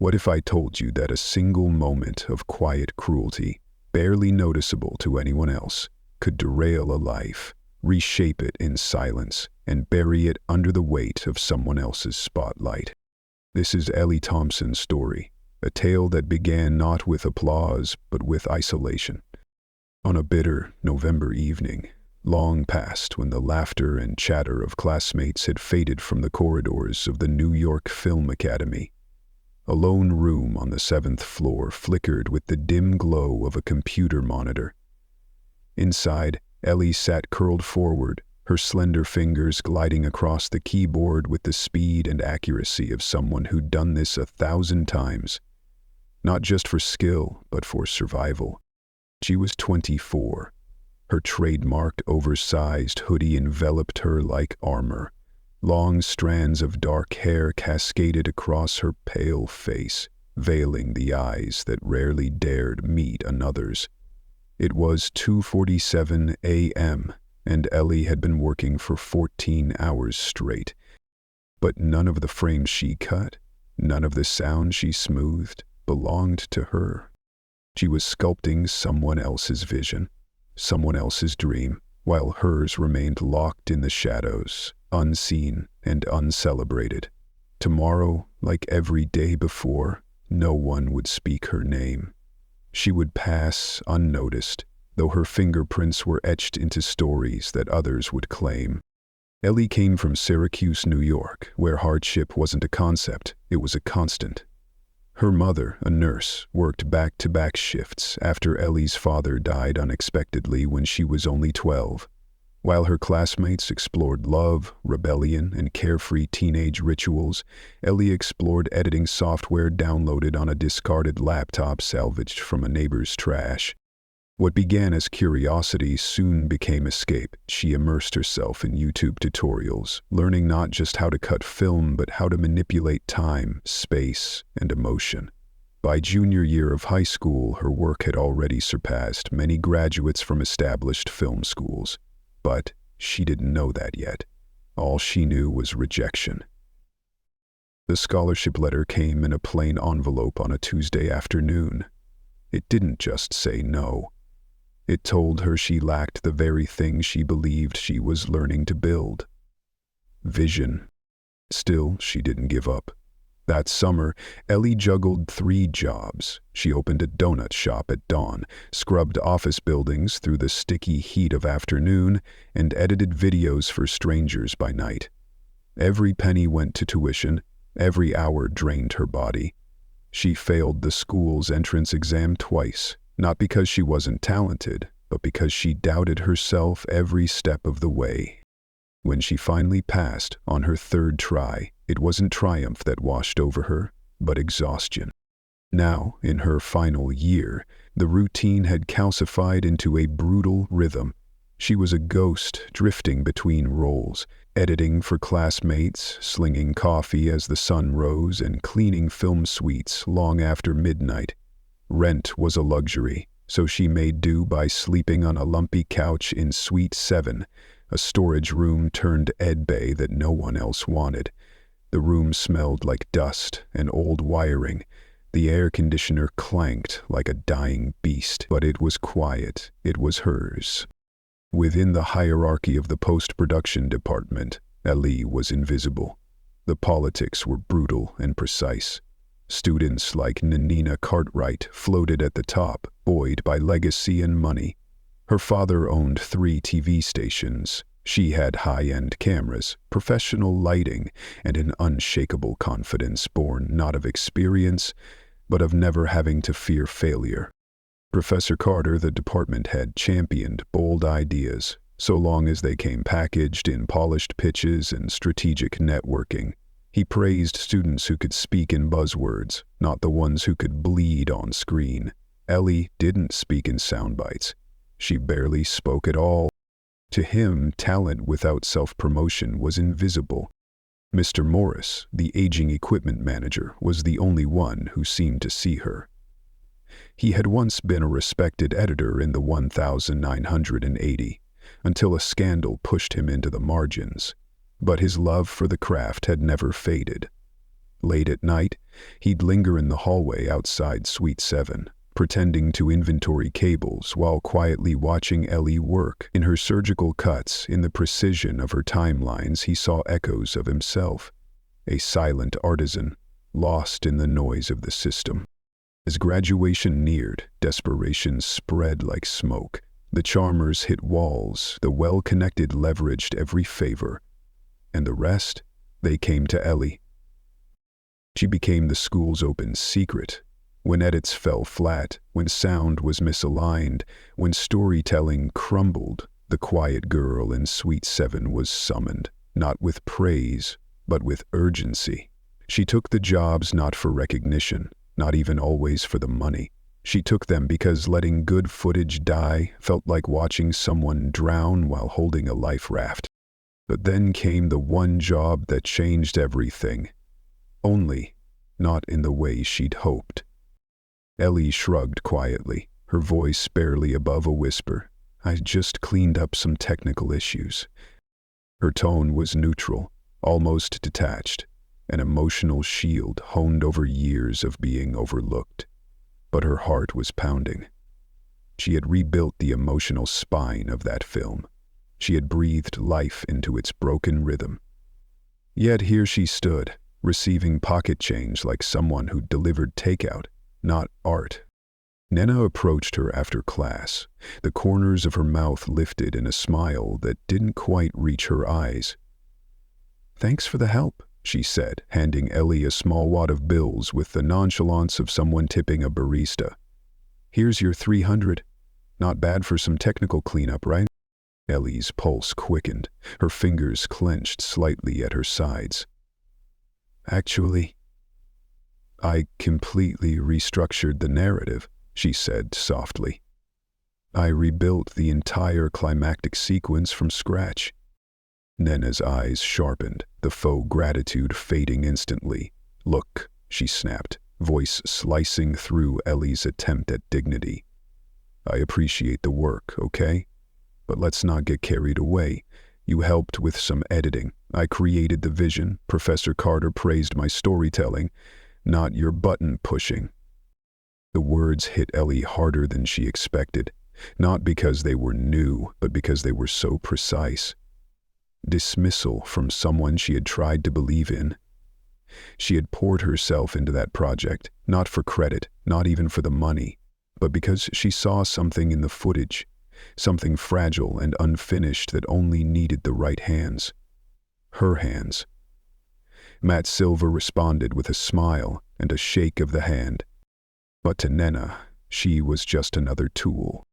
What if I told you that a single moment of quiet cruelty, barely noticeable to anyone else, could derail a life, reshape it in silence, and bury it under the weight of someone else's spotlight? This is Ellie Thompson's story, a tale that began not with applause, but with isolation. On a bitter November evening, long past when the laughter and chatter of classmates had faded from the corridors of the New York Film Academy, a lone room on the 7th floor flickered with the dim glow of a computer monitor. Inside, Ellie sat curled forward, her slender fingers gliding across the keyboard with the speed and accuracy of someone who'd done this 1,000 times. Not just for skill, but for survival. She was 24. Her trademarked oversized hoodie enveloped her like armor. Long strands of dark hair cascaded across her pale face, veiling the eyes that rarely dared meet another's. It was 2:47 a.m., and Ellie had been working for 14 hours straight. But none of the frames she cut, none of the sound she smoothed, belonged to her. She was sculpting someone else's vision, someone else's dream, while hers remained locked in the shadows, unseen and uncelebrated. Tomorrow, like every day before, no one would speak her name. She would pass unnoticed, though her fingerprints were etched into stories that others would claim. Ellie came from Syracuse, New York, where hardship wasn't a concept, it was a constant. Her mother, a nurse, worked back-to-back shifts after Ellie's father died unexpectedly when she was only 12. While her classmates explored love, rebellion, and carefree teenage rituals, Ellie explored editing software downloaded on a discarded laptop salvaged from a neighbor's trash. What began as curiosity soon became escape. She immersed herself in YouTube tutorials, learning not just how to cut film, but how to manipulate time, space, and emotion. By junior year of high school, her work had already surpassed many graduates from established film schools. But she didn't know that yet. All she knew was rejection. The scholarship letter came in a plain envelope on a Tuesday afternoon. It didn't just say no. It told her she lacked the very thing she believed she was learning to build. Vision. Still, she didn't give up. That summer, Ellie juggled 3 jobs. She opened a donut shop at dawn, scrubbed office buildings through the sticky heat of afternoon, and edited videos for strangers by night. Every penny went to tuition, every hour drained her body. She failed the school's entrance exam twice, not because she wasn't talented, but because she doubted herself every step of the way. When she finally passed on her 3rd try, it wasn't triumph that washed over her, but exhaustion. Now, in her final year, the routine had calcified into a brutal rhythm. She was a ghost drifting between roles, editing for classmates, slinging coffee as the sun rose, and cleaning film suites long after midnight. Rent was a luxury, so she made do by sleeping on a lumpy couch in Suite 7, a storage room turned ed bay that no one else wanted. The room smelled like dust and old wiring. The air conditioner clanked like a dying beast, but it was quiet. It was hers. Within the hierarchy of the post-production department, Ellie was invisible. The politics were brutal and precise. Students like Nanina Cartwright floated at the top, buoyed by legacy and money. Her father owned 3 TV stations. She had high-end cameras, professional lighting, and an unshakable confidence born not of experience, but of never having to fear failure. Professor Carter, the department head, championed bold ideas, so long as they came packaged in polished pitches and strategic networking. He praised students who could speak in buzzwords, not the ones who could bleed on screen. Ellie didn't speak in sound bites. She barely spoke at all. To him, talent without self-promotion was invisible. Mr. Morris, the aging equipment manager, was the only one who seemed to see her. He had once been a respected editor in the 1980, until a scandal pushed him into the margins. But his love for the craft had never faded. Late at night, he'd linger in the hallway outside Suite 7, pretending to inventory cables while quietly watching Ellie work. In her surgical cuts, in the precision of her timelines, he saw echoes of himself, a silent artisan, lost in the noise of the system. As graduation neared, desperation spread like smoke. The charmers hit walls, the well-connected leveraged every favor. And the rest? They came to Ellie. She became the school's open secret. When edits fell flat, when sound was misaligned, when storytelling crumbled, the quiet girl in Suite 7 was summoned, not with praise, but with urgency. She took the jobs not for recognition, not even always for the money. She took them because letting good footage die felt like watching someone drown while holding a life raft. But then came the one job that changed everything. Only not in the way she'd hoped. Ellie shrugged quietly, her voice barely above a whisper. "I just cleaned up some technical issues." Her tone was neutral, almost detached, an emotional shield honed over years of being overlooked. But her heart was pounding. She had rebuilt the emotional spine of that film. She had breathed life into its broken rhythm. Yet here she stood, receiving pocket change like someone who delivered takeout, not art. Nena approached her after class, the corners of her mouth lifted in a smile that didn't quite reach her eyes. "Thanks for the help," she said, handing Ellie a small wad of bills with the nonchalance of someone tipping a barista. "Here's your 300. Not bad for some technical cleanup, right?" Ellie's pulse quickened, her fingers clenched slightly at her sides. "Actually, I completely restructured the narrative," she said softly. "I rebuilt the entire climactic sequence from scratch." Nena's eyes sharpened, the faux gratitude fading instantly. "Look," she snapped, voice slicing through Ellie's attempt at dignity. "I appreciate the work, okay? But let's not get carried away. You helped with some editing. I created the vision. Professor Carter praised my storytelling, not your button pushing." The words hit Ellie harder than she expected, not because they were new, but because they were so precise. Dismissal from someone she had tried to believe in. She had poured herself into that project, not for credit, not even for the money, but because she saw something in the footage, something fragile and unfinished that only needed the right hands. Her hands. Matt Silva responded with a smile and a shake of the hand. But to Nena, she was just another tool.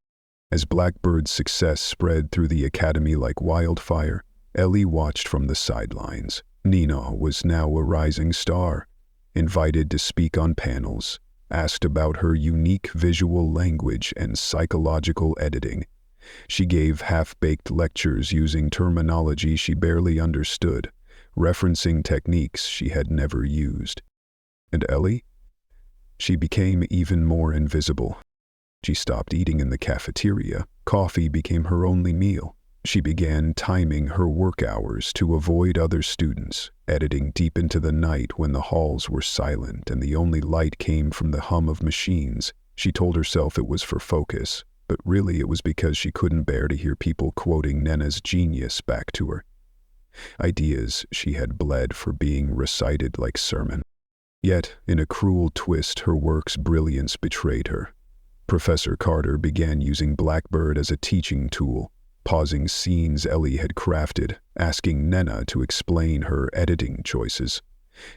As Blackbird's success spread through the academy like wildfire, Ellie watched from the sidelines. Nina was now a rising star, invited to speak on panels, asked about her unique visual language and psychological editing. She gave half-baked lectures using terminology she barely understood, referencing techniques she had never used. And Ellie? She became even more invisible. She stopped eating in the cafeteria. Coffee became her only meal. She began timing her work hours to avoid other students, editing deep into the night when the halls were silent and the only light came from the hum of machines. She told herself it was for focus, but really it was because she couldn't bear to hear people quoting Nena's genius back to her. Ideas she had bled for being recited like sermon. Yet, in a cruel twist, her work's brilliance betrayed her. Professor Carter began using Blackbird as a teaching tool, pausing scenes Ellie had crafted, asking Nena to explain her editing choices.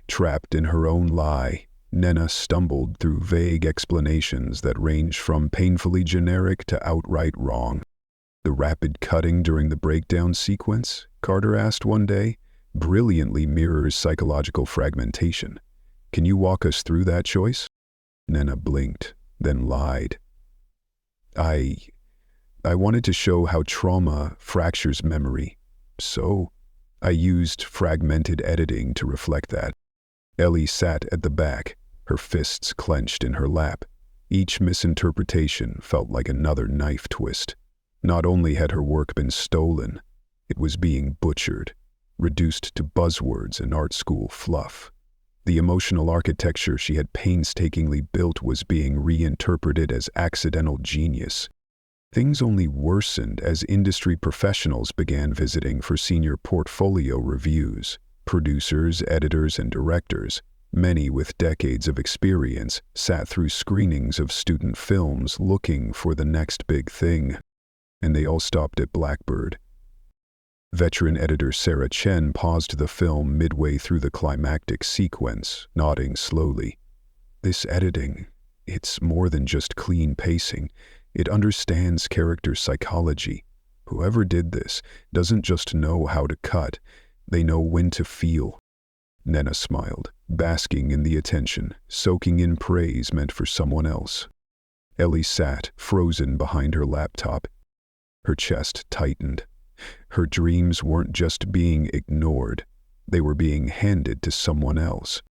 Trapped in her own lie, Nena stumbled through vague explanations that ranged from painfully generic to outright wrong. "The rapid cutting during the breakdown sequence," Carter asked one day, "brilliantly mirrors psychological fragmentation. Can you walk us through that choice?" Nena blinked, then lied. I wanted to show how trauma fractures memory, so I used fragmented editing to reflect that." Ellie sat at the back, her fists clenched in her lap. Each misinterpretation felt like another knife twist. Not only had her work been stolen, it was being butchered, reduced to buzzwords and art school fluff. The emotional architecture she had painstakingly built was being reinterpreted as accidental genius. Things only worsened as industry professionals began visiting for senior portfolio reviews. Producers, editors, and directors, many with decades of experience, sat through screenings of student films looking for the next big thing. And they all stopped at Blackbird. Veteran editor Sarah Chen paused the film midway through the climactic sequence, nodding slowly. This editing, it's more than just clean pacing. It understands character psychology. Whoever did this doesn't just know how to cut, they know when to feel. Nena smiled, basking in the attention, soaking in praise meant for someone else. Ellie sat, frozen behind her laptop. Her chest tightened. Her dreams weren't just being ignored, they were being handed to someone else.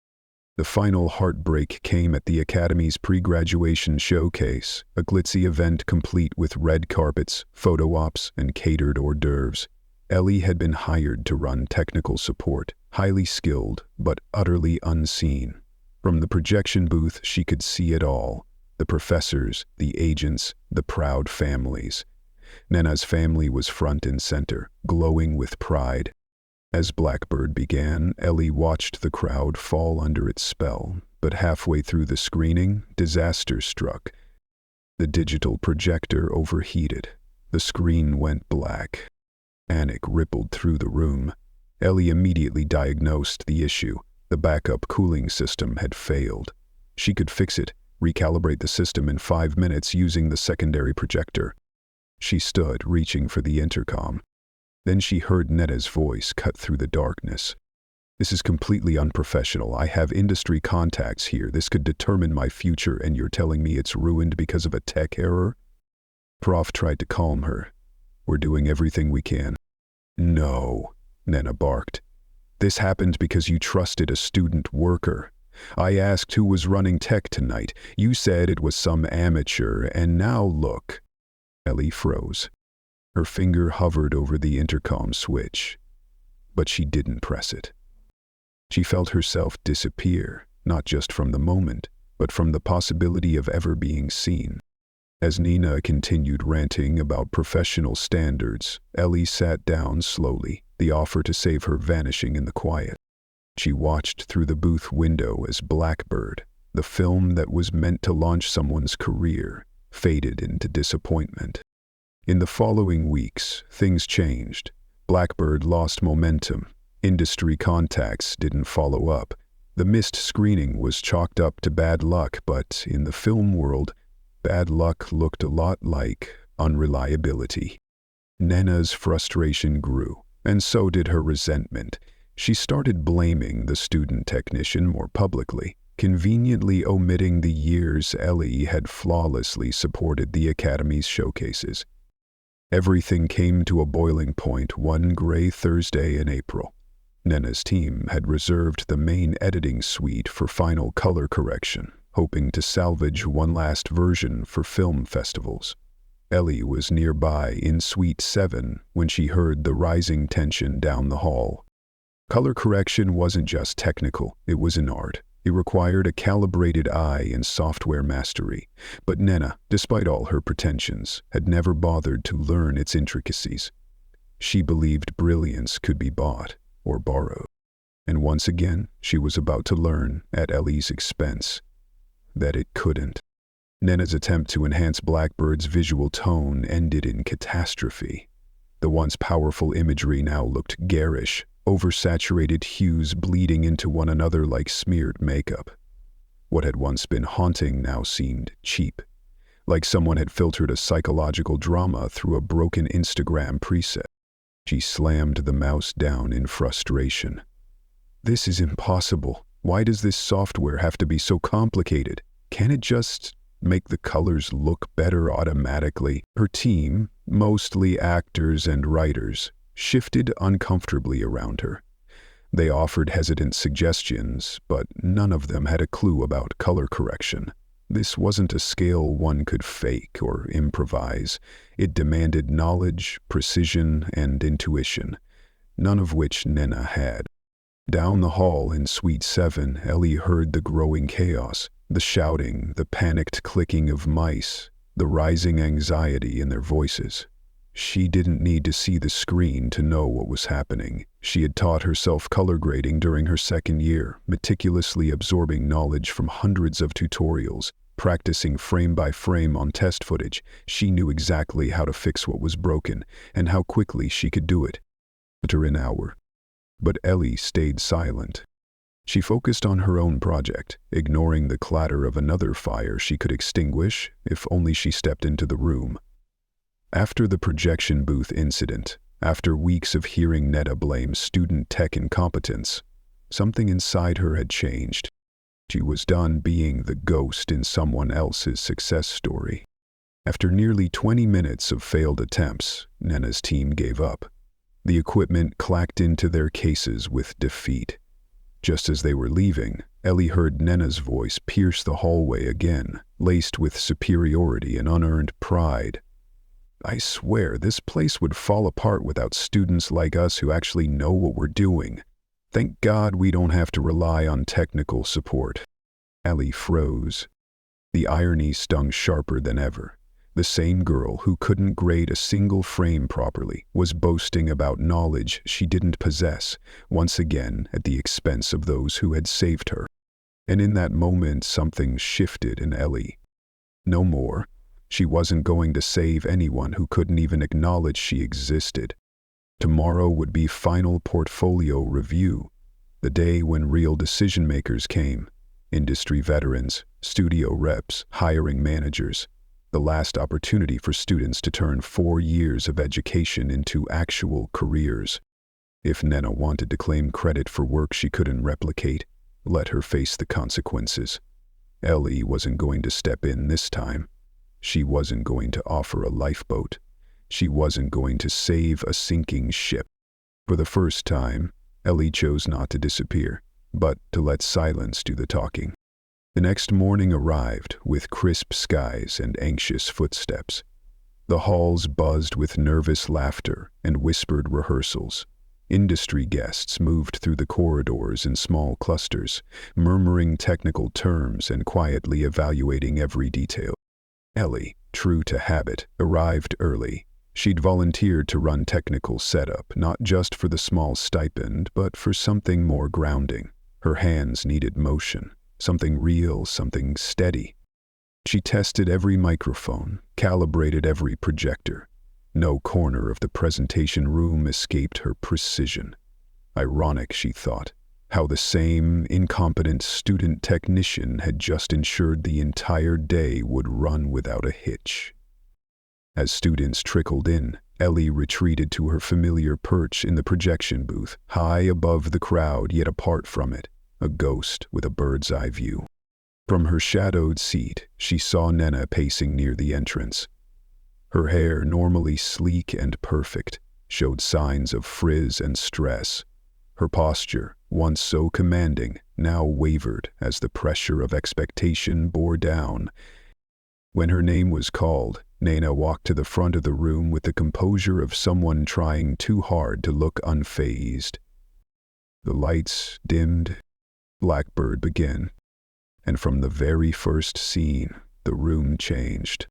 The final heartbreak came at the Academy's pre-graduation showcase, a glitzy event complete with red carpets, photo ops, and catered hors d'oeuvres. Ellie had been hired to run technical support, highly skilled, but utterly unseen. From the projection booth, she could see it all: the professors, the agents, the proud families. Nena's family was front and center, glowing with pride. As Blackbird began, Ellie watched the crowd fall under its spell, but halfway through the screening, disaster struck. The digital projector overheated. The screen went black. Panic rippled through the room. Ellie immediately diagnosed the issue. The backup cooling system had failed. She could fix it, recalibrate the system in 5 minutes using the secondary projector. She stood, reaching for the intercom. Then she heard Nena's voice cut through the darkness. "This is completely unprofessional. I have industry contacts here. This could determine my future, and you're telling me it's ruined because of a tech error?" Prof tried to calm her. "We're doing everything we can." "No," Nena barked. "This happened because you trusted a student worker. I asked who was running tech tonight. You said it was some amateur, and now look." Ellie froze. Her finger hovered over the intercom switch, but she didn't press it. She felt herself disappear, not just from the moment, but from the possibility of ever being seen. As Nina continued ranting about professional standards, Ellie sat down slowly, the offer to save her vanishing in the quiet. She watched through the booth window as Blackbird, the film that was meant to launch someone's career, faded into disappointment. In the following weeks, things changed. Blackbird lost momentum. Industry contacts didn't follow up. The missed screening was chalked up to bad luck, but in the film world, bad luck looked a lot like unreliability. Nena's frustration grew, and so did her resentment. She started blaming the student technician more publicly, conveniently omitting the years Ellie had flawlessly supported the Academy's showcases. Everything came to a boiling point one gray Thursday in April. Nena's team had reserved the main editing suite for final color correction, hoping to salvage one last version for film festivals. Ellie was nearby in Suite 7 when she heard the rising tension down the hall. Color correction wasn't just technical, it was an art. It required a calibrated eye and software mastery, but Nena, despite all her pretensions, had never bothered to learn its intricacies. She believed brilliance could be bought or borrowed, and once again she was about to learn, at Ellie's expense, that it couldn't. Nena's attempt to enhance Blackbird's visual tone ended in catastrophe. The once powerful imagery now looked garish, oversaturated hues bleeding into one another like smeared makeup. What had once been haunting now seemed cheap, like someone had filtered a psychological drama through a broken Instagram preset. She slammed the mouse down in frustration. "This is impossible. Why does this software have to be so complicated? Can't it just make the colors look better automatically?" Her team, mostly actors and writers, shifted uncomfortably around her. They offered hesitant suggestions, but none of them had a clue about color correction. This wasn't a skill one could fake or improvise. It demanded knowledge, precision, and intuition, none of which Nena had. Down the hall in Suite 7, Ellie heard the growing chaos, the shouting, the panicked clicking of mice, the rising anxiety in their voices. She didn't need to see the screen to know what was happening. She had taught herself color grading during her second year, meticulously absorbing knowledge from hundreds of tutorials, practicing frame by frame on test footage. She knew exactly how to fix what was broken and how quickly she could do it. After an hour. But Ellie stayed silent. She focused on her own project, ignoring the clatter of another fire she could extinguish if only she stepped into the room. After the projection booth incident, after weeks of hearing Netta blame student tech incompetence, something inside her had changed. She was done being the ghost in someone else's success story. After nearly 20 minutes of failed attempts, Nena's team gave up. The equipment clacked into their cases with defeat. Just as they were leaving, Ellie heard Nena's voice pierce the hallway again, laced with superiority and unearned pride. "I swear this place would fall apart without students like us who actually know what we're doing. Thank God we don't have to rely on technical support." Ellie froze. The irony stung sharper than ever. The same girl who couldn't grade a single frame properly was boasting about knowledge she didn't possess, once again at the expense of those who had saved her. And in that moment something shifted in Ellie. No more. She wasn't going to save anyone who couldn't even acknowledge she existed. Tomorrow would be final portfolio review, the day when real decision-makers came. Industry veterans, studio reps, hiring managers. The last opportunity for students to turn 4 years of education into actual careers. If Nena wanted to claim credit for work she couldn't replicate, let her face the consequences. Ellie wasn't going to step in this time. She wasn't going to offer a lifeboat. She wasn't going to save a sinking ship. For the first time, Ellie chose not to disappear, but to let silence do the talking. The next morning arrived with crisp skies and anxious footsteps. The halls buzzed with nervous laughter and whispered rehearsals. Industry guests moved through the corridors in small clusters, murmuring technical terms and quietly evaluating every detail. Ellie, true to habit, arrived early. She'd volunteered to run technical setup, not just for the small stipend, but for something more grounding. Her hands needed motion. Something real, something steady. She tested every microphone, calibrated every projector. No corner of the presentation room escaped her precision. Ironic, she thought, how the same incompetent student technician had just ensured the entire day would run without a hitch. As students trickled in, Ellie retreated to her familiar perch in the projection booth, high above the crowd yet apart from it. A ghost with a bird's-eye view. From her shadowed seat, she saw Nena pacing near the entrance. Her hair, normally sleek and perfect, showed signs of frizz and stress. Her posture, once so commanding, now wavered as the pressure of expectation bore down. When her name was called, Nena walked to the front of the room with the composure of someone trying too hard to look unfazed. The lights dimmed. Blackbird began, and from the very first scene, the room changed.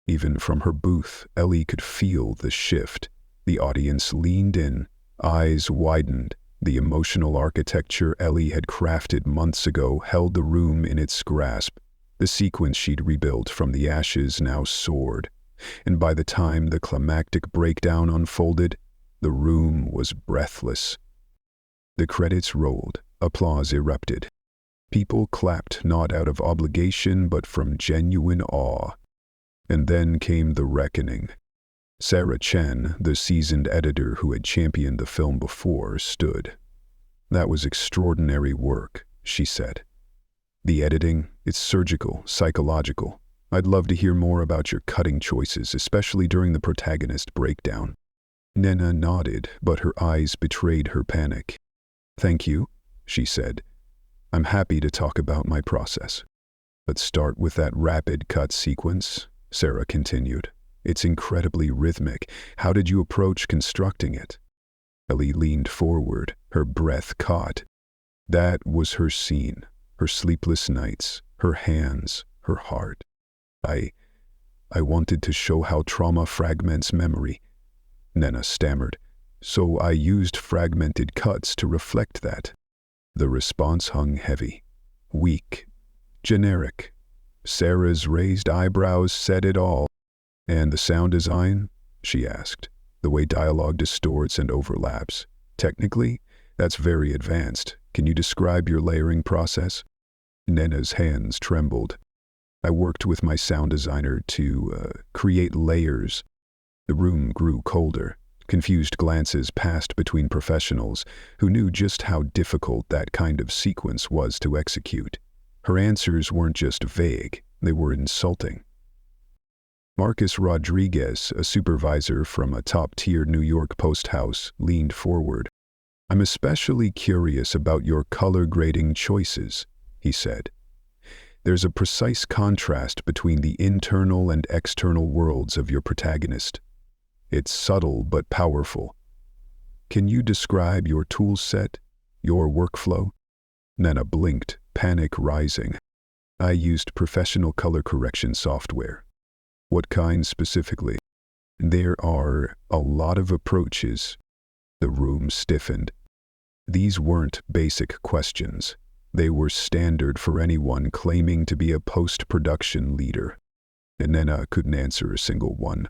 Even from her booth, Ellie could feel the shift. The audience leaned in, eyes widened. The emotional architecture Ellie had crafted months ago held the room in its grasp. The sequence she'd rebuilt from the ashes now soared, and by the time the climactic breakdown unfolded, the room was breathless. The credits rolled. Applause erupted. People clapped not out of obligation but from genuine awe. And then came the reckoning. Sarah Chen, the seasoned editor who had championed the film before, stood. "That was extraordinary work," she said. "The editing, it's surgical, psychological. I'd love to hear more about your cutting choices, especially during the protagonist breakdown." Nena nodded, but her eyes betrayed her panic. "Thank you," she said. "I'm happy to talk about my process." "Let's start with that rapid cut sequence," Sarah continued. "It's incredibly rhythmic. How did you approach constructing it?" Ellie leaned forward, her breath caught. That was her scene, her sleepless nights, her hands, her heart. I wanted to show how trauma fragments memory, Nena stammered, so I used fragmented cuts to reflect that. The response hung heavy, weak, generic. Sarah's raised eyebrows said it all. And the sound design? She asked. The way dialogue distorts and overlaps. Technically, that's very advanced. Can you describe your layering process? Nena's hands trembled. I worked with my sound designer to create layers. The room grew colder. Confused glances passed between professionals who knew just how difficult that kind of sequence was to execute. Her answers weren't just vague, they were insulting. Marcus Rodriguez, a supervisor from a top-tier New York post house, leaned forward. "I'm especially curious about your color grading choices," he said. "There's a precise contrast between the internal and external worlds of your protagonist. It's subtle but powerful. Can you describe your tool set, your workflow?" Nena blinked, panic rising. "I used professional color correction software." "What kind specifically?" "There are a lot of approaches." The room stiffened. These weren't basic questions. They were standard for anyone claiming to be a post-production leader. And Nena couldn't answer a single one.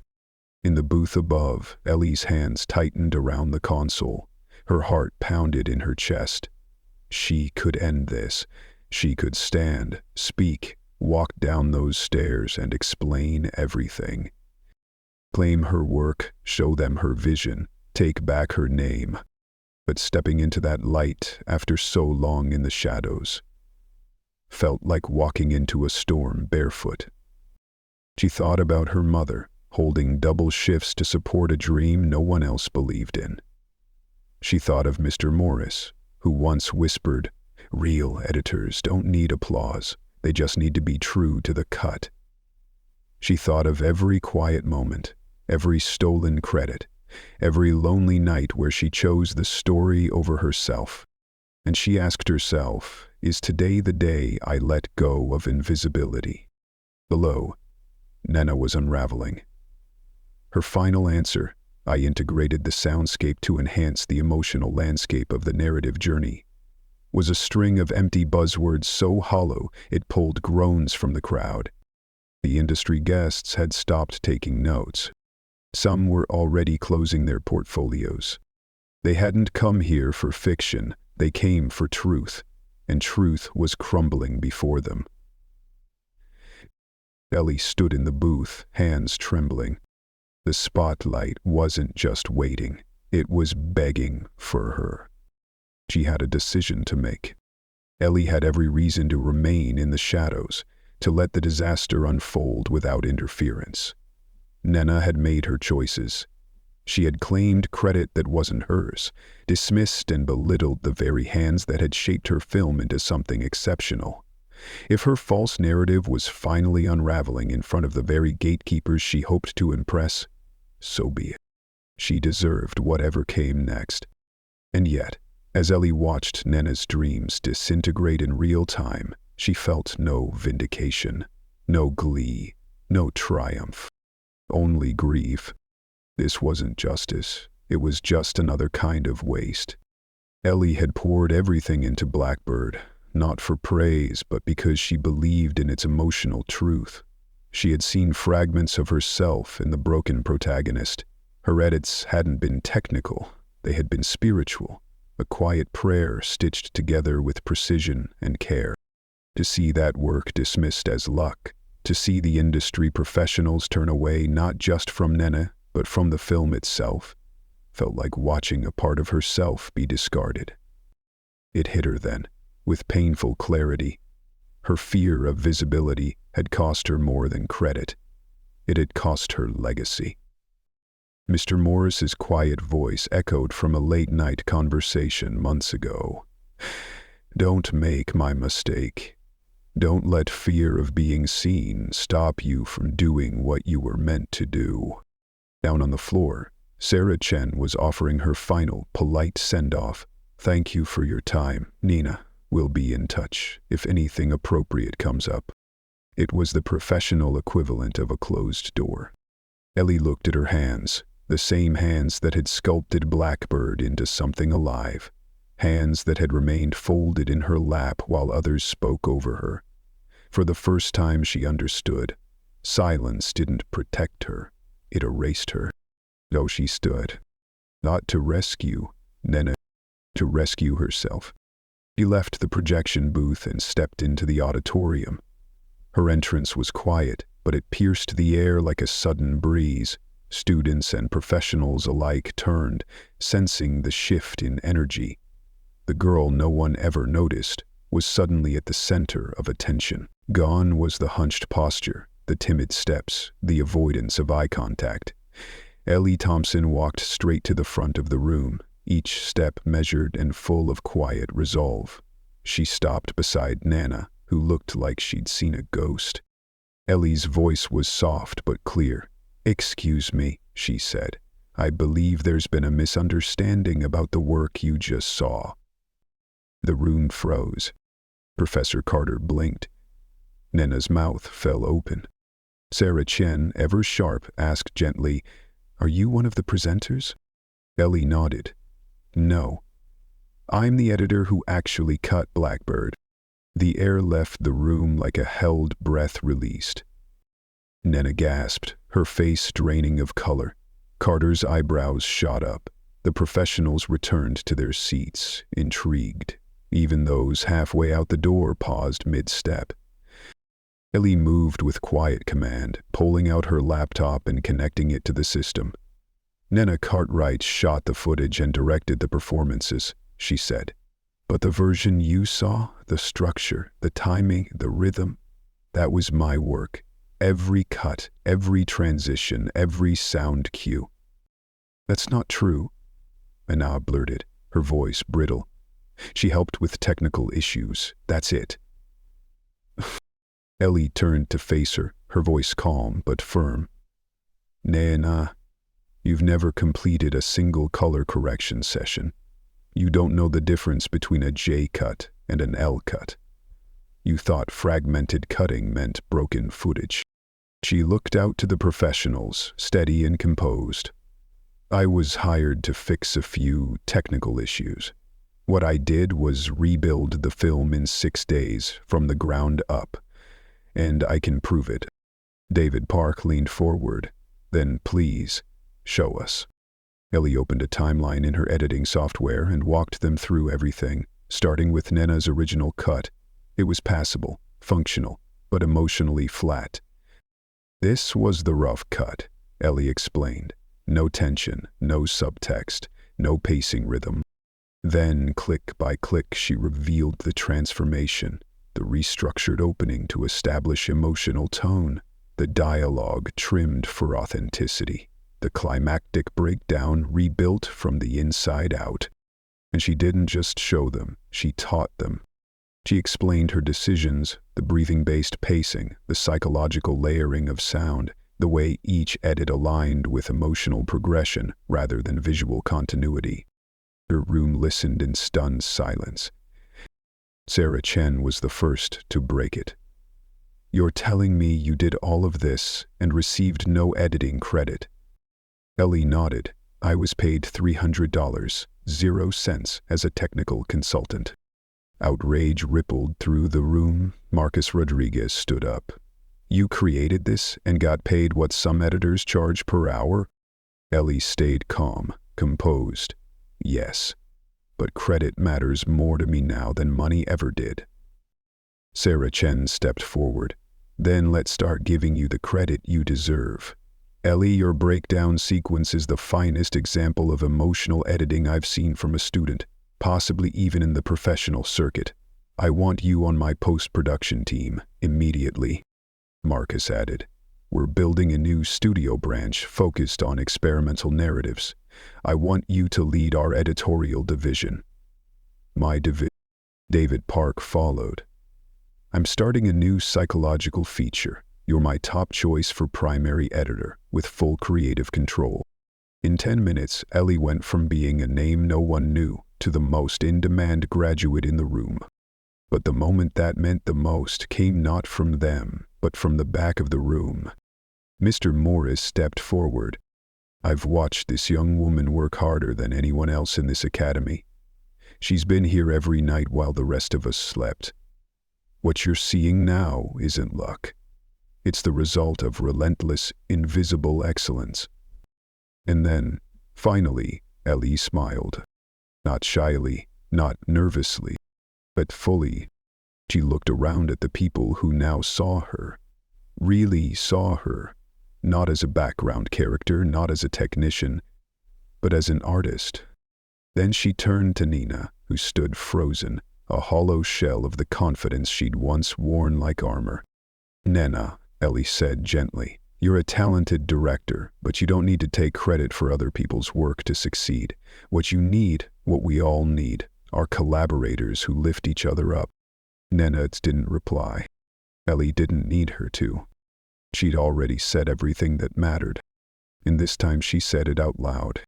In the booth above, Ellie's hands tightened around the console. Her heart pounded in her chest. She could end this. She could stand, speak, walk down those stairs and explain everything. Claim her work, show them her vision, take back her name. But stepping into that light after so long in the shadows felt like walking into a storm barefoot. She thought about her mother, holding double shifts to support a dream no one else believed in. She thought of Mr. Morris, who once whispered, "Real editors don't need applause, they just need to be true to the cut." She thought of every quiet moment, every stolen credit, every lonely night where she chose the story over herself. And she asked herself, is today the day I let go of invisibility? Below, Nena was unraveling. Her final answer, I integrated the soundscape to enhance the emotional landscape of the narrative journey, was a string of empty buzzwords so hollow it pulled groans from the crowd. The industry guests had stopped taking notes. Some were already closing their portfolios. They hadn't come here for fiction, they came for truth, and truth was crumbling before them. Ellie stood in the booth, hands trembling. The spotlight wasn't just waiting, it was begging for her. She had a decision to make. Ellie had every reason to remain in the shadows, to let the disaster unfold without interference. Nena had made her choices. She had claimed credit that wasn't hers, dismissed and belittled the very hands that had shaped her film into something exceptional. If her false narrative was finally unraveling in front of the very gatekeepers she hoped to impress, so be it. She deserved whatever came next. And yet, as Ellie watched Nena's dreams disintegrate in real time, she felt no vindication, no glee, no triumph. Only grief. This wasn't justice. It was just another kind of waste. Ellie had poured everything into Blackbird, not for praise, but because she believed in its emotional truth. She had seen fragments of herself in the broken protagonist. Her edits hadn't been technical, they had been spiritual, a quiet prayer stitched together with precision and care. To see that work dismissed as luck, to see the industry professionals turn away not just from Nena, but from the film itself, felt like watching a part of herself be discarded. It hit her then, with painful clarity. Her fear of visibility had cost her more than credit. It had cost her legacy. Mr. Morris's quiet voice echoed from a late-night conversation months ago. "Don't make my mistake. Don't let fear of being seen stop you from doing what you were meant to do." Down on the floor, Sarah Chen was offering her final, polite send-off. "Thank you for your time, Nina. We'll be in touch if anything appropriate comes up." It was the professional equivalent of a closed door. Ellie looked at her hands, the same hands that had sculpted Blackbird into something alive, hands that had remained folded in her lap while others spoke over her. For the first time she understood. Silence didn't protect her, it erased her. So she stood, not to rescue Nena, to rescue herself. She left the projection booth and stepped into the auditorium. Her entrance was quiet, but it pierced the air like a sudden breeze. Students and professionals alike turned, sensing the shift in energy. The girl no one ever noticed was suddenly at the center of attention. Gone was the hunched posture, the timid steps, the avoidance of eye contact. Ellie Thompson walked straight to the front of the room, each step measured and full of quiet resolve. She stopped beside Nana, who looked like she'd seen a ghost. Ellie's voice was soft but clear. "Excuse me," she said. "I believe there's been a misunderstanding about the work you just saw." The room froze. Professor Carter blinked. Nana's mouth fell open. Sarah Chen, ever sharp, asked gently, "Are you one of the presenters?" Ellie nodded. "No. I'm the editor who actually cut Blackbird." The air left the room like a held breath released. Nana gasped, her face draining of color. Carter's eyebrows shot up. The professionals returned to their seats, intrigued. Even those halfway out the door paused mid-step. Ellie moved with quiet command, pulling out her laptop and connecting it to the system. Nana Cartwright shot the footage and directed the performances, she said. "But the version you saw, the structure, the timing, the rhythm, that was my work. Every cut, every transition, every sound cue." "That's not true," Anna blurted, her voice brittle. "She helped with technical issues, that's it." Ellie turned to face her, her voice calm but firm. "Nana, you've never completed a single color correction session. You don't know the difference between a J cut and an L cut. You thought fragmented cutting meant broken footage." She looked out to the professionals, steady and composed. "I was hired to fix a few technical issues. What I did was rebuild the film in 6 days, from the ground up. And I can prove it." David Park leaned forward. "Then please, show us." Ellie opened a timeline in her editing software and walked them through everything, starting with Nana's original cut. It was passable, functional, but emotionally flat. "This was the rough cut," Ellie explained. "No tension, no subtext, no pacing rhythm." Then, click by click, she revealed the transformation, the restructured opening to establish emotional tone, the dialogue trimmed for authenticity, the climactic breakdown rebuilt from the inside out. And she didn't just show them, she taught them. She explained her decisions, the breathing-based pacing, the psychological layering of sound, the way each edit aligned with emotional progression rather than visual continuity. Her room listened in stunned silence. Sarah Chen was the first to break it. "You're telling me you did all of this and received no editing credit?" Ellie nodded. "I was paid $300, 0 cents, as a technical consultant." Outrage rippled through the room. Marcus Rodriguez stood up. "You created this and got paid what some editors charge per hour?" Ellie stayed calm, composed. "Yes, but credit matters more to me now than money ever did." Sarah Chen stepped forward. "Then let's start giving you the credit you deserve. Ellie, your breakdown sequence is the finest example of emotional editing I've seen from a student, possibly even in the professional circuit. I want you on my post-production team, immediately." Marcus added, "We're building a new studio branch focused on experimental narratives. I want you to lead our editorial division." David Park followed. "I'm starting a new psychological feature. You're my top choice for primary editor, with full creative control." In 10 minutes, Ellie went from being a name no one knew to the most in-demand graduate in the room. But the moment that meant the most came not from them, but from the back of the room. Mr. Morris stepped forward. "I've watched this young woman work harder than anyone else in this academy. She's been here every night while the rest of us slept. What you're seeing now isn't luck. It's the result of relentless, invisible excellence." And then, finally, Ellie smiled. Not shyly, not nervously, but fully. She looked around at the people who now saw her, really saw her, not as a background character, not as a technician, but as an artist. Then she turned to Nina, who stood frozen, a hollow shell of the confidence she'd once worn like armor. "Nena," Ellie said gently, "you're a talented director, but you don't need to take credit for other people's work to succeed. What you need, what we all need, are collaborators who lift each other up." Nena didn't reply. Ellie didn't need her to. She'd already said everything that mattered, and this time she said it out loud.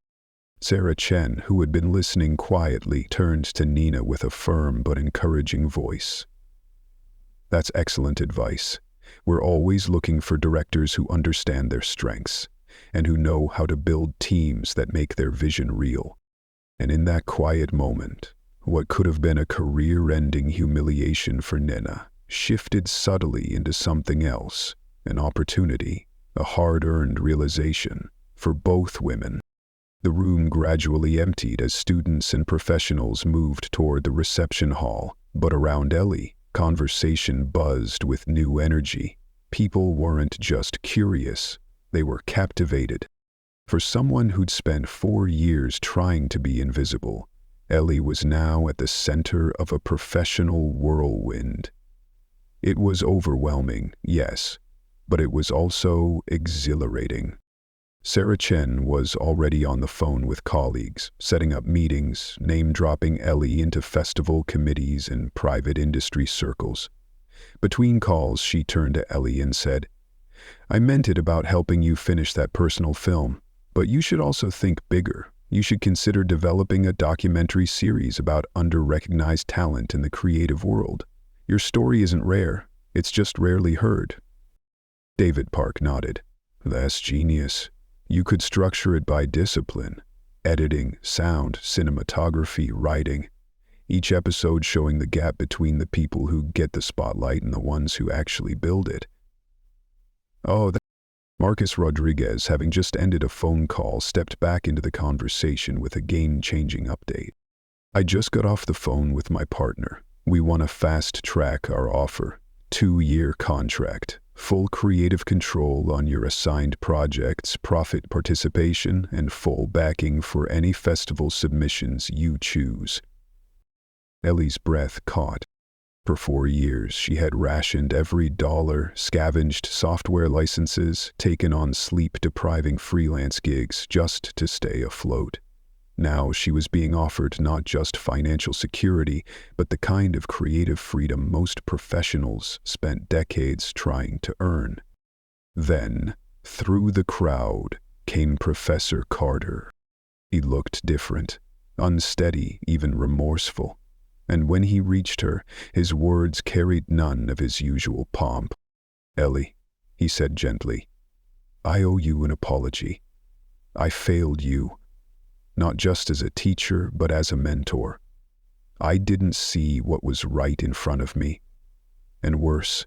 Sarah Chen, who had been listening quietly, turned to Nina with a firm but encouraging voice. "That's excellent advice. We're always looking for directors who understand their strengths, and who know how to build teams that make their vision real." And in that quiet moment, what could have been a career-ending humiliation for Nina shifted subtly into something else, an opportunity, a hard-earned realization, for both women. The room gradually emptied as students and professionals moved toward the reception hall, but around Ellie, conversation buzzed with new energy. People weren't just curious, they were captivated. For someone who'd spent 4 years trying to be invisible, Ellie was now at the center of a professional whirlwind. It was overwhelming, yes, but it was also exhilarating. Sarah Chen was already on the phone with colleagues, setting up meetings, name-dropping Ellie into festival committees and private industry circles. Between calls, she turned to Ellie and said, "I meant it about helping you finish that personal film, but you should also think bigger. You should consider developing a documentary series about under-recognized talent in the creative world. Your story isn't rare, it's just rarely heard." David Park nodded. "That's genius. You could structure it by discipline: editing, sound, cinematography, writing. Each episode showing the gap between the people who get the spotlight and the ones who actually build it." "Oh, Marcus Rodriguez, having just ended a phone call, stepped back into the conversation with a game-changing update. "I just got off the phone with my partner. We want to fast-track our offer. 2-year contract. Full creative control on your assigned projects, profit participation, and full backing for any festival submissions you choose." Ellie's breath caught. For 4 years, she had rationed every dollar, scavenged software licenses, taken on sleep-depriving freelance gigs just to stay afloat. Now she was being offered not just financial security, but the kind of creative freedom most professionals spent decades trying to earn. Then, through the crowd, came Professor Carter. He looked different, unsteady, even remorseful. And when he reached her, his words carried none of his usual pomp. "Ellie," he said gently, "I owe you an apology. I failed you. Not just as a teacher, but as a mentor. I didn't see what was right in front of me. And worse,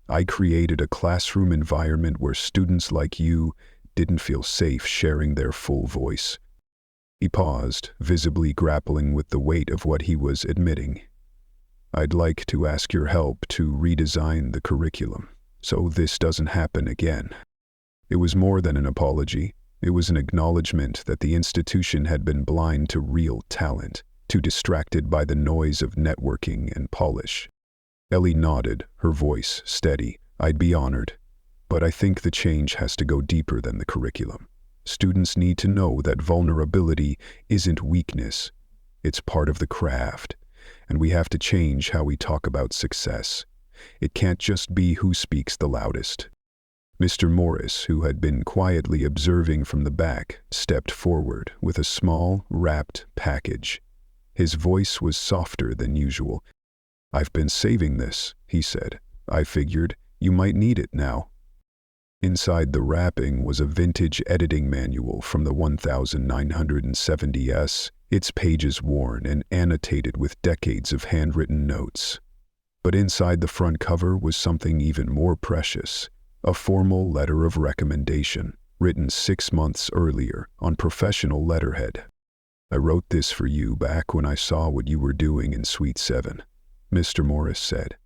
I created a classroom environment where students like you didn't feel safe sharing their full voice." He paused, visibly grappling with the weight of what he was admitting. "I'd like to ask your help to redesign the curriculum, so this doesn't happen again." It was more than an apology. It was an acknowledgement that the institution had been blind to real talent, too distracted by the noise of networking and polish. Ellie nodded, her voice steady. "I'd be honored, but I think the change has to go deeper than the curriculum. Students need to know that vulnerability isn't weakness. It's part of the craft, and we have to change how we talk about success. It can't just be who speaks the loudest." Mr. Morris, who had been quietly observing from the back, stepped forward with a small, wrapped package. His voice was softer than usual. "I've been saving this," he said. "I figured you might need it now." Inside the wrapping was a vintage editing manual from the 1970s, its pages worn and annotated with decades of handwritten notes. But inside the front cover was something even more precious, a formal letter of recommendation, written 6 months earlier on professional letterhead. "I wrote this for you back when I saw what you were doing in Suite 7, Mr. Morris said.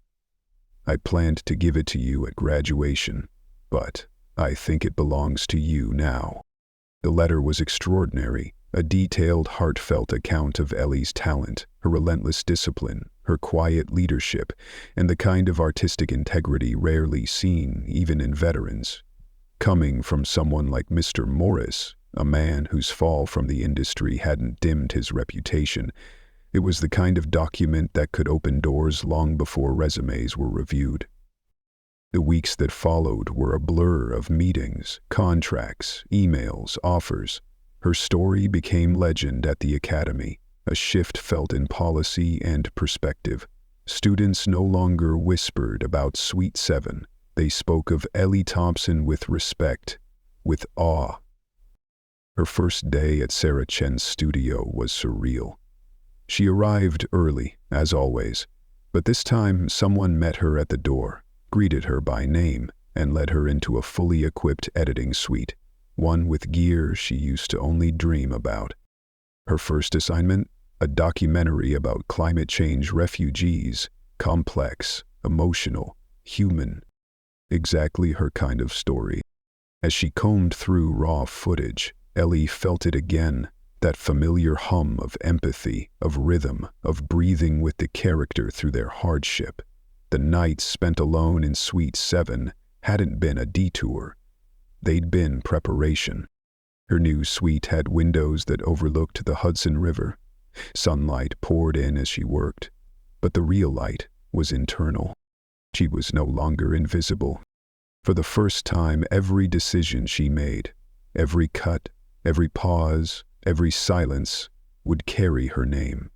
"I planned to give it to you at graduation, but I think it belongs to you now." The letter was extraordinary, a detailed, heartfelt account of Ellie's talent, her relentless discipline, her quiet leadership, and the kind of artistic integrity rarely seen even in veterans. Coming from someone like Mr. Morris, a man whose fall from the industry hadn't dimmed his reputation, it was the kind of document that could open doors long before resumes were reviewed. The weeks that followed were a blur of meetings, contracts, emails, offers. Her story became legend at the academy, a shift felt in policy and perspective. Students no longer whispered about Suite 7. They spoke of Ellie Thompson with respect, with awe. Her first day at Sarah Chen's studio was surreal. She arrived early, as always, but this time someone met her at the door, greeted her by name, and led her into a fully equipped editing suite, one with gear she used to only dream about. Her first assignment? A documentary about climate change refugees, complex, emotional, human. Exactly her kind of story. As she combed through raw footage, Ellie felt it again, that familiar hum of empathy, of rhythm, of breathing with the character through their hardship. The nights spent alone in Suite 7 hadn't been a detour. They'd been preparation. Her new suite had windows that overlooked the Hudson River. Sunlight poured in as she worked, but the real light was internal. She was no longer invisible. For the first time, every decision she made, every cut, every pause, every silence, would carry her name.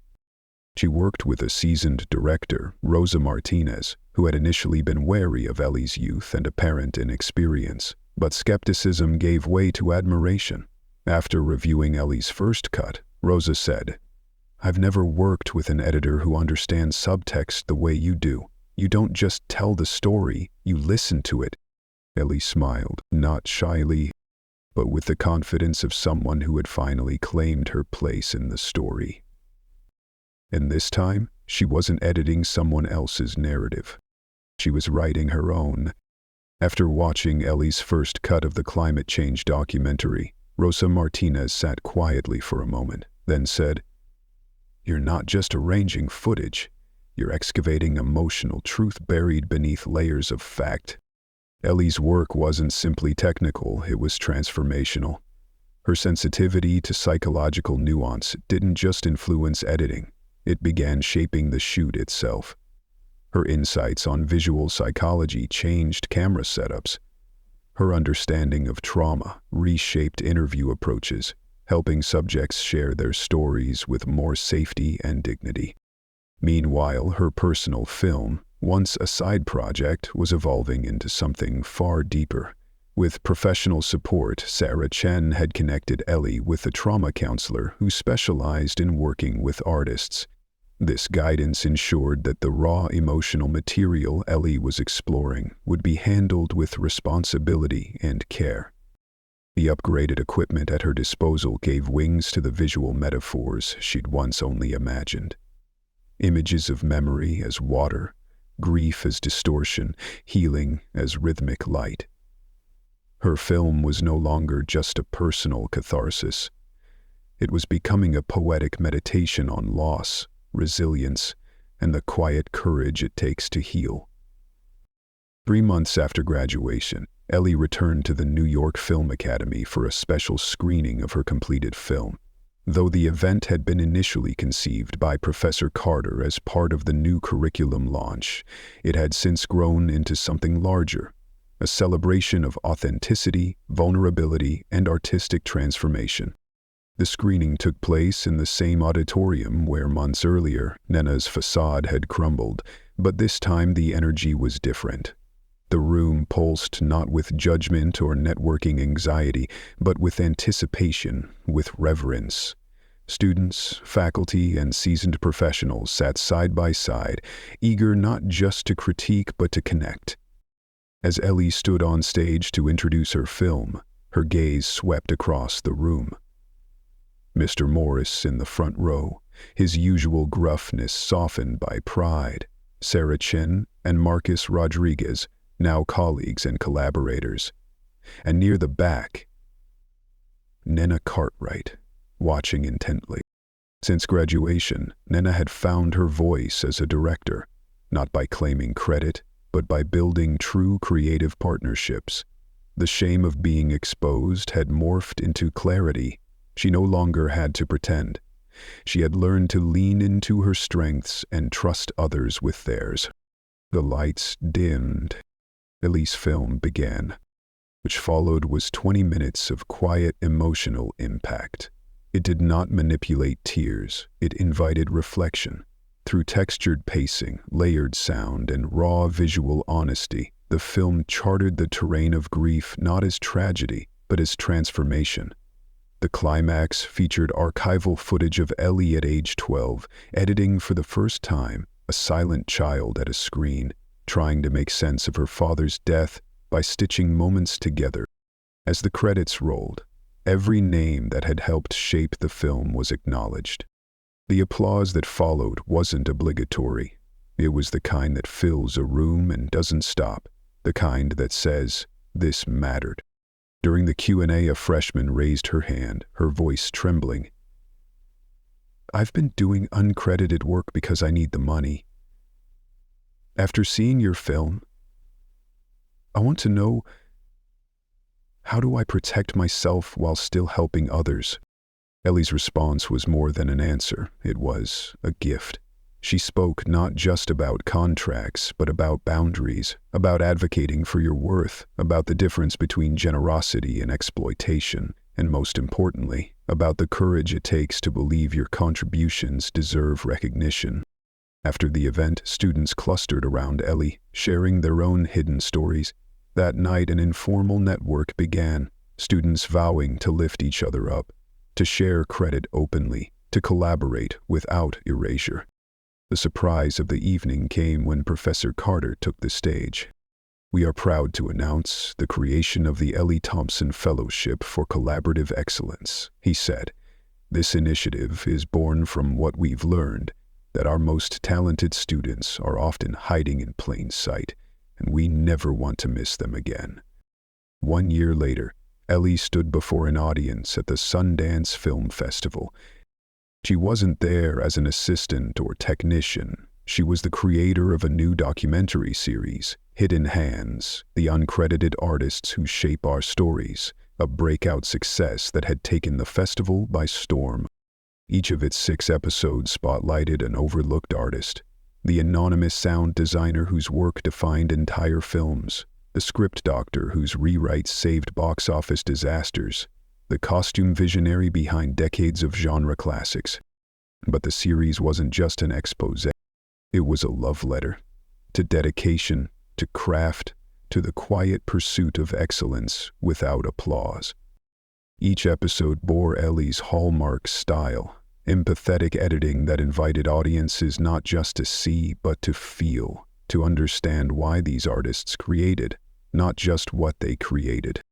She worked with a seasoned director, Rosa Martinez, who had initially been wary of Ellie's youth and apparent inexperience, but skepticism gave way to admiration. After reviewing Ellie's first cut, Rosa said, "I've never worked with an editor who understands subtext the way you do. You don't just tell the story, you listen to it." Ellie smiled, not shyly, but with the confidence of someone who had finally claimed her place in the story. And this time, she wasn't editing someone else's narrative. She was writing her own. After watching Ellie's first cut of the climate change documentary, Rosa Martinez sat quietly for a moment, then said, "You're not just arranging footage, you're excavating emotional truth buried beneath layers of fact." Ellie's work wasn't simply technical, it was transformational. Her sensitivity to psychological nuance didn't just influence editing, it began shaping the shoot itself. Her insights on visual psychology changed camera setups. Her understanding of trauma reshaped interview approaches, helping subjects share their stories with more safety and dignity. Meanwhile, her personal film, once a side project, was evolving into something far deeper. With professional support, Sarah Chen had connected Ellie with a trauma counselor who specialized in working with artists. This guidance ensured that the raw emotional material Ellie was exploring would be handled with responsibility and care. The upgraded equipment at her disposal gave wings to the visual metaphors she'd once only imagined. Images of memory as water, grief as distortion, healing as rhythmic light. Her film was no longer just a personal catharsis. It was becoming a poetic meditation on loss, resilience, and the quiet courage it takes to heal. 3 months after graduation, Ellie returned to the New York Film Academy for a special screening of her completed film. Though the event had been initially conceived by Professor Carter as part of the new curriculum launch, it had since grown into something larger, a celebration of authenticity, vulnerability, and artistic transformation. The screening took place in the same auditorium where months earlier Nena's facade had crumbled, but this time the energy was different. The room pulsed not with judgment or networking anxiety, but with anticipation, with reverence. Students, faculty, and seasoned professionals sat side by side, eager not just to critique but to connect. As Ellie stood on stage to introduce her film, her gaze swept across the room. Mr. Morris in the front row, his usual gruffness softened by pride. Sarah Chen and Marcus Rodriguez, now colleagues and collaborators. And near the back, Nena Cartwright, watching intently. Since graduation, Nena had found her voice as a director, not by claiming credit, but by building true creative partnerships. The shame of being exposed had morphed into clarity. She no longer had to pretend. She had learned to lean into her strengths and trust others with theirs. The lights dimmed. Ellie's film began. Which followed was 20 minutes of quiet emotional impact. It did not manipulate tears. It invited reflection. Through textured pacing, layered sound, and raw visual honesty, the film charted the terrain of grief not as tragedy, but as transformation. The climax featured archival footage of Ellie at age 12, editing for the first time, a silent child at a screen, trying to make sense of her father's death by stitching moments together. As the credits rolled, every name that had helped shape the film was acknowledged. The applause that followed wasn't obligatory. It was the kind that fills a room and doesn't stop, the kind that says, "This mattered." During the Q&A, a freshman raised her hand, her voice trembling. "I've been doing uncredited work because I need the money. After seeing your film, I want to know, how do I protect myself while still helping others?" Ellie's response was more than an answer. It was a gift. She spoke not just about contracts, but about boundaries, about advocating for your worth, about the difference between generosity and exploitation, and most importantly, about the courage it takes to believe your contributions deserve recognition. After the event, students clustered around Ellie, sharing their own hidden stories. That night, an informal network began, students vowing to lift each other up, to share credit openly, to collaborate without erasure. The surprise of the evening came when Professor Carter took the stage. "We are proud to announce the creation of the Ellie Thompson Fellowship for Collaborative Excellence," he said. "This initiative is born from what we've learned, that our most talented students are often hiding in plain sight, and we never want to miss them again." 1 year later, Ellie stood before an audience at the Sundance Film Festival. She wasn't there as an assistant or technician. She was the creator of a new documentary series, Hidden Hands, the uncredited artists who shape our stories, a breakout success that had taken the festival by storm. Each of its 6 episodes spotlighted an overlooked artist, the anonymous sound designer whose work defined entire films, the script doctor whose rewrites saved box office disasters, the costume visionary behind decades of genre classics. But the series wasn't just an expose. It was a love letter to dedication, to craft, to the quiet pursuit of excellence without applause. Each episode bore Ellie's hallmark style, empathetic editing that invited audiences not just to see but to feel, to understand why these artists created, not just what they created.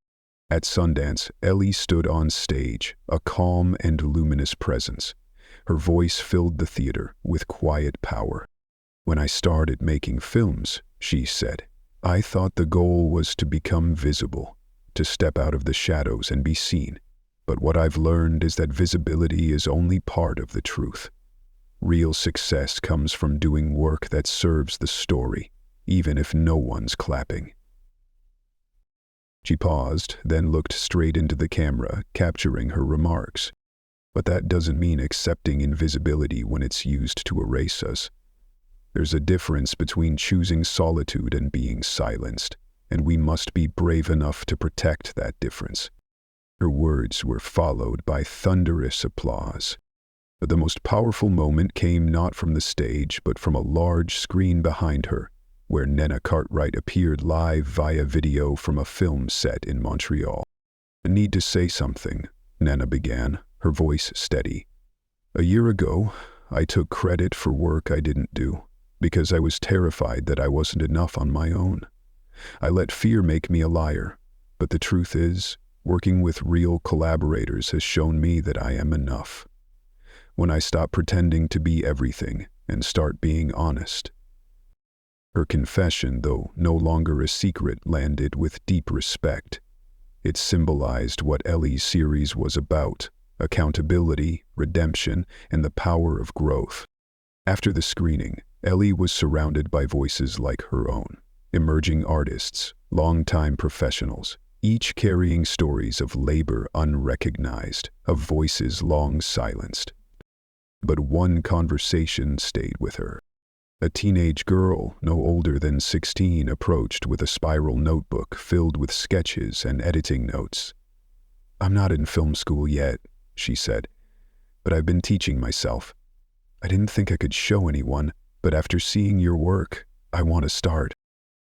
At Sundance, Ellie stood on stage, a calm and luminous presence. Her voice filled the theater with quiet power. "When I started making films," she said, "I thought the goal was to become visible, to step out of the shadows and be seen. But what I've learned is that visibility is only part of the truth. Real success comes from doing work that serves the story, even if no one's clapping." She paused, then looked straight into the camera, capturing her remarks. But that doesn't mean accepting invisibility when it's used to erase us. There's a difference between choosing solitude and being silenced, and we must be brave enough to protect that difference. Her words were followed by thunderous applause. But the most powerful moment came not from the stage, but from a large screen behind her, where Nena Cartwright appeared live via video from a film set in Montreal. "I need to say something," Nena began, her voice steady. "A year ago, I took credit for work I didn't do, because I was terrified that I wasn't enough on my own. I let fear make me a liar, but the truth is, working with real collaborators has shown me that I am enough. When I stop pretending to be everything and start being honest." Her confession, though no longer a secret, landed with deep respect. It symbolized what Ellie's series was about: accountability, redemption, and the power of growth. After the screening, Ellie was surrounded by voices like her own, emerging artists, longtime professionals, each carrying stories of labor unrecognized, of voices long silenced. But one conversation stayed with her. A teenage girl, no older than 16, approached with a spiral notebook filled with sketches and editing notes. "I'm not in film school yet," she said, "but I've been teaching myself. I didn't think I could show anyone, but after seeing your work, I want to start."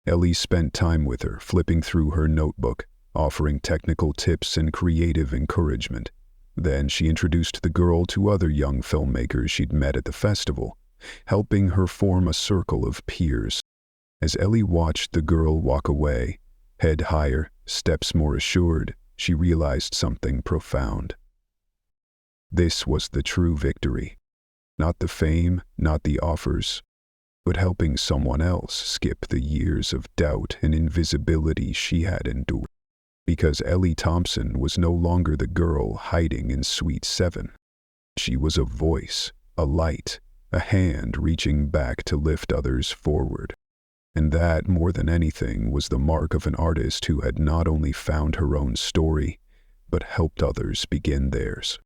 Ellie spent time with her, flipping through her notebook, offering technical tips and creative encouragement. Then she introduced the girl to other young filmmakers she'd met at the festival, helping her form a circle of peers. As Ellie watched the girl walk away, head higher, steps more assured, she realized something profound. This was the true victory. Not the fame, not the offers, but helping someone else skip the years of doubt and invisibility she had endured. Because Ellie Thompson was no longer the girl hiding in Suite 7. She was a voice, a light, a hand reaching back to lift others forward. And that, more than anything, was the mark of an artist who had not only found her own story, but helped others begin theirs.